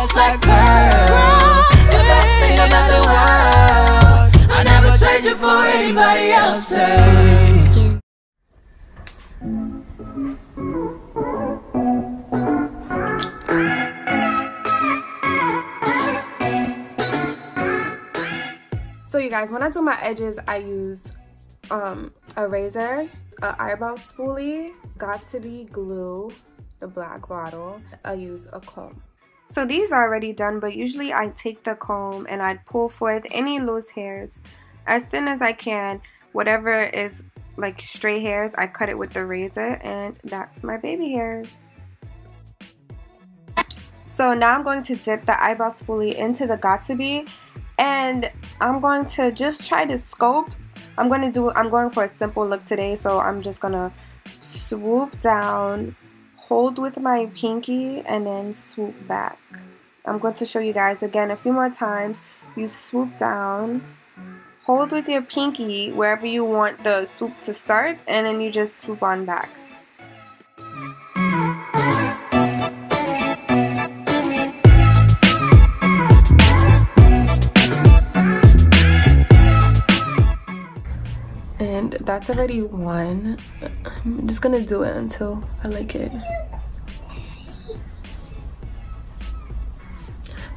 just like girls. The best thing about the world. I never trade you for anybody else's. So you guys, when I do my edges, I use a razor, an eyebrow spoolie, Got2b glue, the black bottle. I use a comb. So these are already done, but usually I take the comb and I pull forth any loose hairs as thin as I can. Whatever is like stray hairs, I cut it with the razor, and that's my baby hairs. So now I'm going to dip the eyebrow spoolie into the Got2b, and I'm going to just try to sculpt. I'm going for a simple look today, so I'm just gonna swoop down, hold with my pinky, and then swoop back. I'm going to show you guys again a few more times. You swoop down, hold with your pinky wherever you want the swoop to start, and then you just swoop on back. And that's already one. I'm just gonna do it until I like it.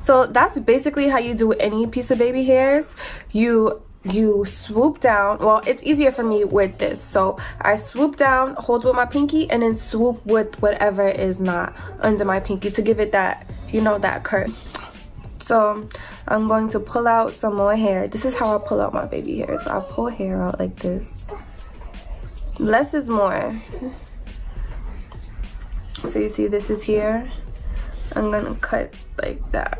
So that's basically how you do any piece of baby hairs. You swoop down. Well, it's easier for me with this, so I swoop down, hold with my pinky, and then swoop with whatever is not under my pinky to give it that, you know, that curve. So I'm going to pull out some more hair. This is how I pull out my baby hair. So I'll pull hair out like this. Less is more. So you see this is here. I'm gonna cut like that.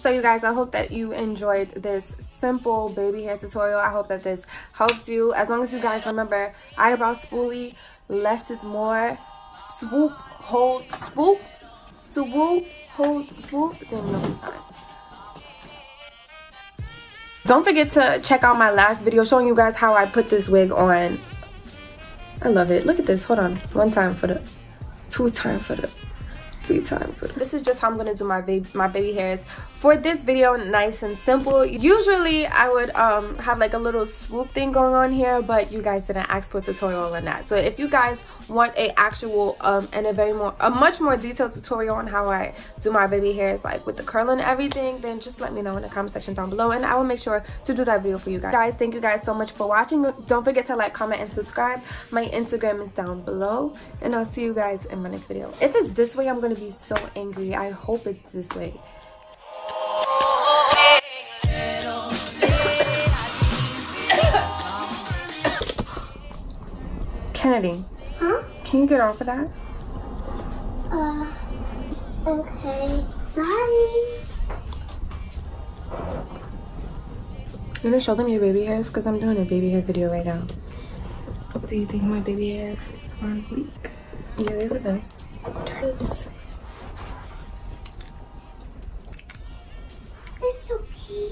So you guys, I hope that you enjoyed this simple baby hair tutorial. I hope that this helped you. As long as you guys remember, eyebrow spoolie, less is more. Swoop, hold, swoop, swoop, hold, swoop, then you'll be fine. Don't forget to check out my last video showing you guys how I put this wig on. I love it. Look at this. Hold on. 1 time for the, 2 time for the, 3 time for the. This is just how I'm gonna do my baby hairs for this video. Nice and simple. Usually I would have like a little swoop thing going on here, but you guys didn't ask for a tutorial on that. So if you guys want a actual and a much more detailed tutorial on how I do my baby hairs, like with the curl and everything, then just let me know in the comment section down below, and I will make sure to do that video for you guys. Thank you guys so much for watching. Don't forget to like, comment, and subscribe. My Instagram is down below, and I'll see you guys in my next video. If it's this way, I'm gonna be so angry. I hope it's this way. Kennedy. Huh? Can you get off of that? Okay. Sorry. You wanna show them your baby hairs? Because I'm doing a baby hair video right now. Do you think my baby hair is on fleek? Yeah, they're the best. It's okay.